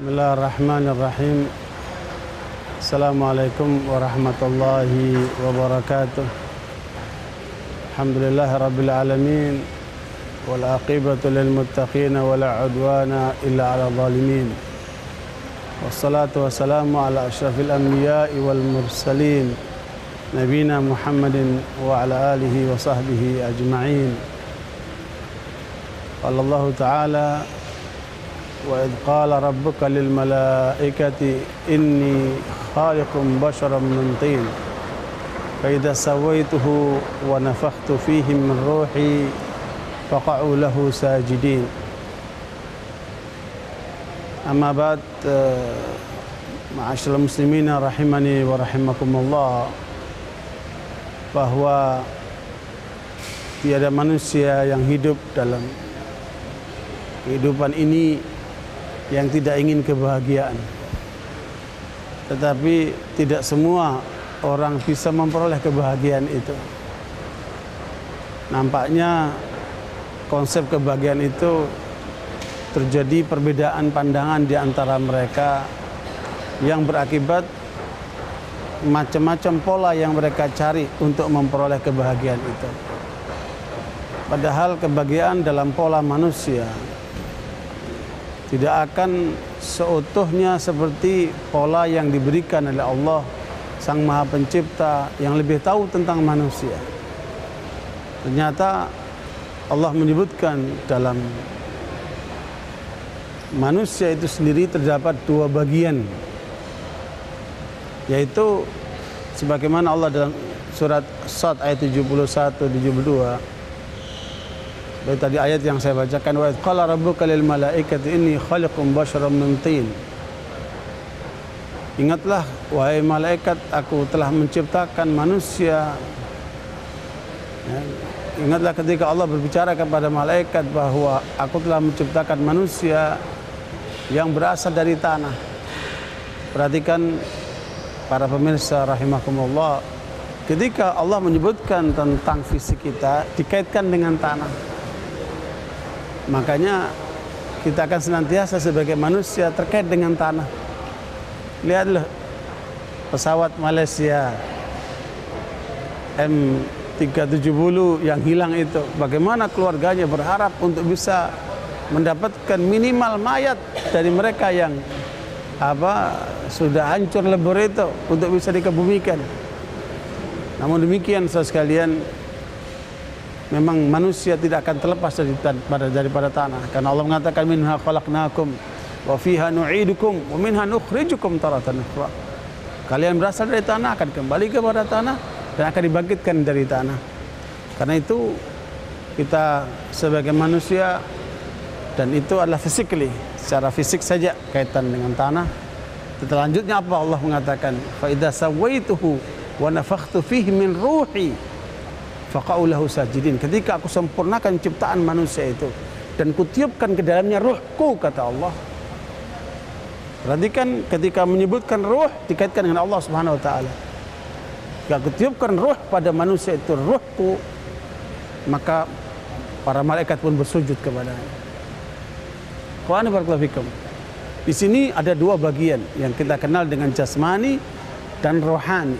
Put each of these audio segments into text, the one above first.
Bismillahirrahmanirrahim. Assalamualaikum warahmatullahi wabarakatuh. Alhamdulillahi rabbil alamin. Wal aqibatu lil muttaqin wa la udwana illa 'alal zalimin. Wassalatu wassalamu ala asyrafil anbiya'i wal mursalin nabiyina Muhammadin wa ala alihi wa sahbihi ajma'in. Qala Allah Ta'ala وَإِذْ قَالَ رَبُّكَ لِلْمَلَائِكَةِ إِنِّي خَالِقٌ بَشَرًا مِنْ طِينٍ فَإِذَا سَوَّيْتُهُ وَنَفَخْتُ فِيهِ مِنْ رُوحِي فَقَعُوا لَهُ سَاجِدِينَ. Amma ba'd, ma'asyiral muslimina rahimani wa rahimakumullah, bahwa tiada manusia yang hidup dalam kehidupan ini yang tidak ingin kebahagiaan. Tetapi tidak semua orang bisa memperoleh kebahagiaan itu. Nampaknya konsep kebahagiaan itu terjadi perbedaan pandangan di antara mereka yang berakibat macam-macam pola yang mereka cari untuk memperoleh kebahagiaan itu. Padahal kebahagiaan dalam pola manusia tidak akan seutuhnya seperti pola yang diberikan oleh Allah Sang Maha Pencipta yang lebih tahu tentang manusia. Ternyata Allah menyebutkan dalam manusia itu sendiri terdapat dua bagian, yaitu sebagaimana Allah dalam surat Sad ayat 71-72. Dari tadi ayat yang saya bacakan, wa qala rabbuka lil malaikati inni khaliqun basyaran min tin. Ingatlah wahai malaikat, aku telah menciptakan manusia. Ya, ingatlah ketika Allah berbicara kepada malaikat bahwa aku telah menciptakan manusia yang berasal dari tanah. Perhatikan para pemirsa rahimakumullah, ketika Allah menyebutkan tentang fisik kita dikaitkan dengan tanah. Makanya kita akan senantiasa sebagai manusia terkait dengan tanah. Lihatlah pesawat Malaysia M370 yang hilang itu. Bagaimana keluarganya berharap untuk bisa mendapatkan minimal mayat dari mereka yang sudah hancur lebur itu untuk bisa dikebumikan. Namun demikian, saudara sekalian, memang manusia tidak akan terlepas daripada tanah, karena Allah mengatakan minha khalaqnakum wa fiha nu'idukum wa minha nukhrijukum taratan ukhra. Kalian berasal dari tanah, akan kembali kepada tanah, dan akan dibangkitkan dari tanah. Karena itu kita sebagai manusia, dan itu adalah physically, secara fisik saja kaitan dengan tanah. Selanjutnya apa Allah mengatakan? Fa idza sawaituhu wa nafakhtu fihi min ruhi faqa'u lahu sajidin. Ketika aku sempurnakan ciptaan manusia itu dan kutiupkan ke dalamnya ruhku, kata Allah. Perhatikan, ketika menyebutkan ruh dikaitkan dengan Allah Subhanahu wa taala. Jika kutiupkan ruh pada manusia itu, ruhku, maka para malaikat pun bersujud kepadanya. Qur'an barakallahu fikum. Di sini ada dua bagian yang kita kenal dengan jasmani dan rohani.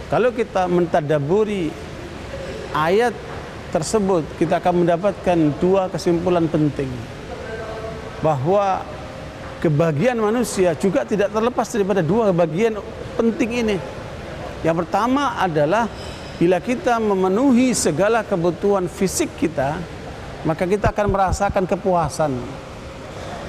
Kalau kita mentadaburi ayat tersebut, kita akan mendapatkan dua kesimpulan penting, bahwa kebahagiaan manusia juga tidak terlepas daripada dua bagian penting ini. Yang pertama adalah bila kita memenuhi segala kebutuhan fisik kita, maka kita akan merasakan kepuasan.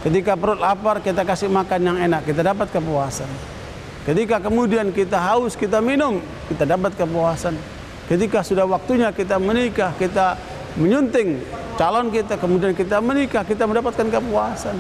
Ketika perut lapar, kita kasih makan yang enak, kita dapat kepuasan. Ketika kemudian kita haus, kita minum, kita dapat kepuasan. Ketika sudah waktunya kita menikah, kita menyunting calon kita, kemudian kita menikah, kita mendapatkan kepuasan.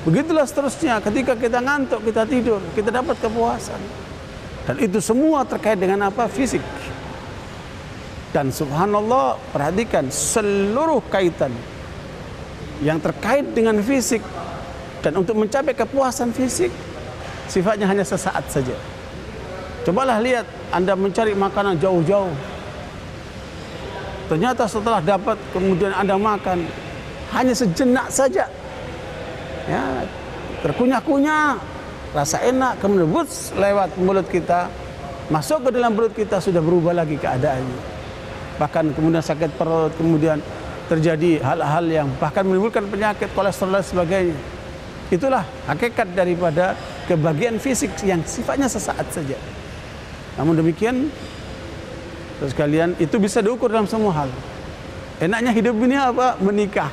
Begitulah seterusnya, ketika kita ngantuk, kita tidur, kita dapat kepuasan. Dan itu semua terkait dengan apa? Fisik. Dan subhanallah, perhatikan seluruh kaitan yang terkait dengan fisik, dan untuk mencapai kepuasan fisik sifatnya hanya sesaat saja. Cobalah lihat, Anda mencari makanan jauh-jauh, ternyata setelah dapat kemudian Anda makan hanya sejenak saja, ya, terkunyah-kunyah, rasa enak, kemudian lewat mulut kita, masuk ke dalam perut kita, sudah berubah lagi keadaannya. Bahkan kemudian sakit perut, kemudian terjadi hal-hal yang bahkan menimbulkan penyakit, kolesterol dan sebagainya. Itulah hakikat daripada kebahagiaan fisik yang sifatnya sesaat saja. Namun demikian, terus kalian, itu bisa diukur dalam semua hal. Enaknya hidup ini apa? Menikah.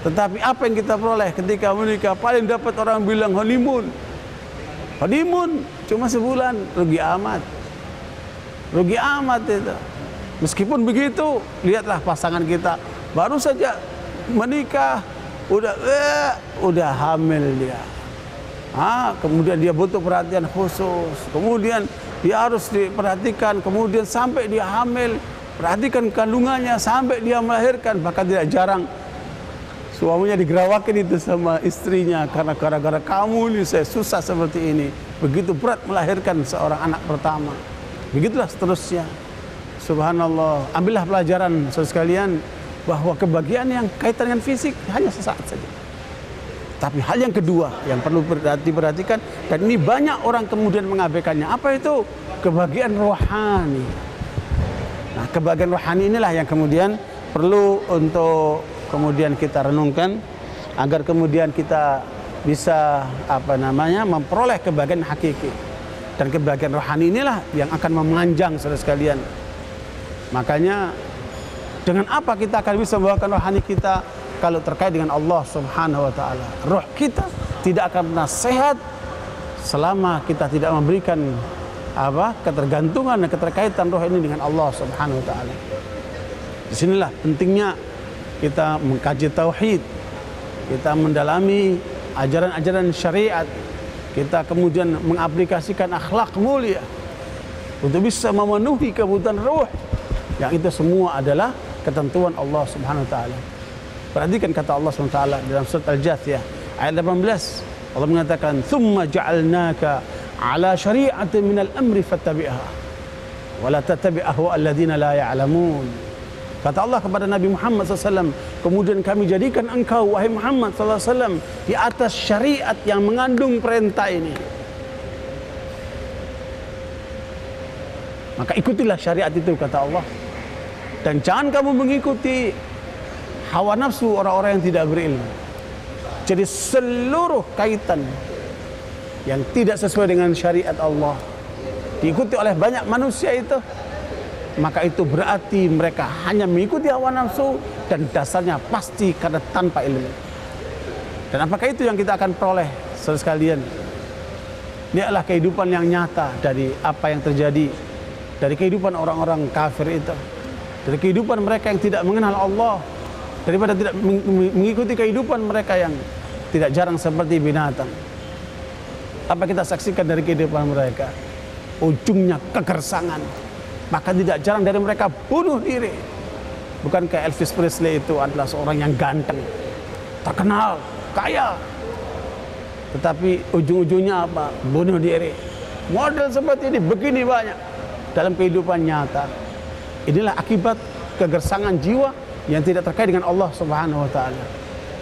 Tetapi apa yang kita peroleh ketika menikah? Paling dapat orang bilang honeymoon. Honeymoon cuma sebulan, rugi amat. Rugi amat itu. Meskipun begitu, lihatlah pasangan kita baru saja menikah, udah hamil dia. Kemudian dia butuh perhatian khusus. Kemudian dia harus diperhatikan. Kemudian sampai dia hamil, perhatikan kandungannya sampai dia melahirkan. Bahkan tidak jarang suaminya digerawakin itu sama istrinya, karena gara-gara kamu ini saya susah seperti ini. Begitu berat melahirkan seorang anak pertama. Begitulah seterusnya. Subhanallah. Ambillah pelajaran saudara sekalian, bahwa kebahagiaan yang kaitan dengan fisik hanya sesaat saja. Tapi hal yang kedua yang perlu diperhatikan, dan ini banyak orang kemudian mengabaikannya, apa itu? Kebahagiaan rohani. Nah, kebahagiaan rohani inilah yang kemudian perlu untuk kemudian kita renungkan, agar kemudian kita bisa memperoleh kebahagiaan hakiki. Dan kebahagiaan rohani inilah yang akan memanjang saudara sekalian. Makanya dengan apa kita akan bisa membawakan rohani kita? Kalau terkait dengan Allah Subhanahu wa taala. Roh kita tidak akan pernah sehat selama kita tidak memberikan ketergantungan dan keterkaitan roh ini dengan Allah Subhanahu wa taala. Disinilah pentingnya kita mengkaji tauhid, kita mendalami ajaran-ajaran syariat, kita kemudian mengaplikasikan akhlak mulia untuk bisa memenuhi kebutuhan ruh, yang itu semua adalah ketentuan Allah Subhanahu wa taala. Perhatikan kata Allah Subhanahu wa taala dalam surat Al-Jathiyah ayat 18. Allah mengatakan, "Tsumma ja'alnaka 'ala syari'atin minal amri fattabi'ha wa la tattabi' ahwa alladziina la ya'lamun." Kata Allah kepada Nabi Muhammad SAW, kemudian kami jadikan engkau, wahai Muhammad SAW, di atas syariat yang mengandung perintah ini. Maka ikutilah syariat itu, kata Allah. Dan jangan kamu mengikuti hawa nafsu orang-orang yang tidak berilmu. Jadi seluruh kaitan yang tidak sesuai dengan syariat Allah diikuti oleh banyak manusia itu, maka itu berarti mereka hanya mengikuti hawa nafsu, dan dasarnya pasti karena tanpa ilmu. Dan apakah itu yang kita akan peroleh saudara sekalian? Ini adalah kehidupan yang nyata dari apa yang terjadi, dari kehidupan orang-orang kafir itu, dari kehidupan mereka yang tidak mengenal Allah, daripada tidak mengikuti kehidupan mereka yang tidak jarang seperti binatang. Apa kita saksikan dari kehidupan mereka? Ujungnya kegersangan. Bahkan tidak jarang dari mereka bunuh diri. Bukankah Elvis Presley itu adalah seorang yang ganteng, terkenal, kaya, tetapi ujung-ujungnya apa? Bunuh diri. Model seperti ini begini banyak dalam kehidupan nyata. Inilah akibat kegersangan jiwa yang tidak terkait dengan Allah Subhanahu wa taala.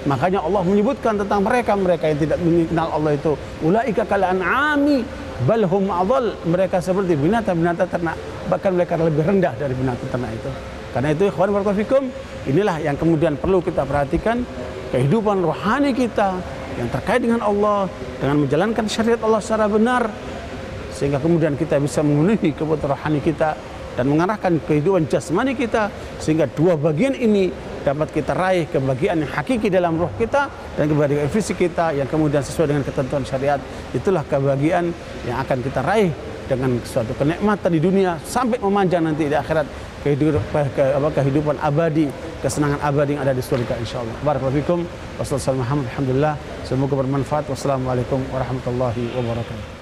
Makanya Allah menyebutkan tentang mereka yang tidak mengenal Allah itu, ulaika kal an'ami bal hum adall. Mereka seperti binatang-binatang ternak, bahkan mereka lebih rendah dari binatang ternak itu. Karena itu ikhwan barakallahu fikum, inilah yang kemudian perlu kita perhatikan, kehidupan rohani kita yang terkait dengan Allah, dengan menjalankan syariat Allah secara benar, sehingga kemudian kita bisa memenuhi kebutuhan rohani kita dan mengarahkan kehidupan jasmani kita, sehingga dua bagian ini dapat kita raih kebahagiaan yang hakiki dalam roh kita dan kebahagiaan fisik kita yang kemudian sesuai dengan ketentuan syariat. Itulah kebahagiaan yang akan kita raih dengan suatu kenikmatan di dunia sampai memanjang nanti di akhirat, kehidupan abadi, kesenangan abadi yang ada di surga insyaallah. Barakallahu fikum. Wassalamualaikum warahmatullahi wabarakatuh. Semoga bermanfaat. Wassalamualaikum warahmatullahi wabarakatuh.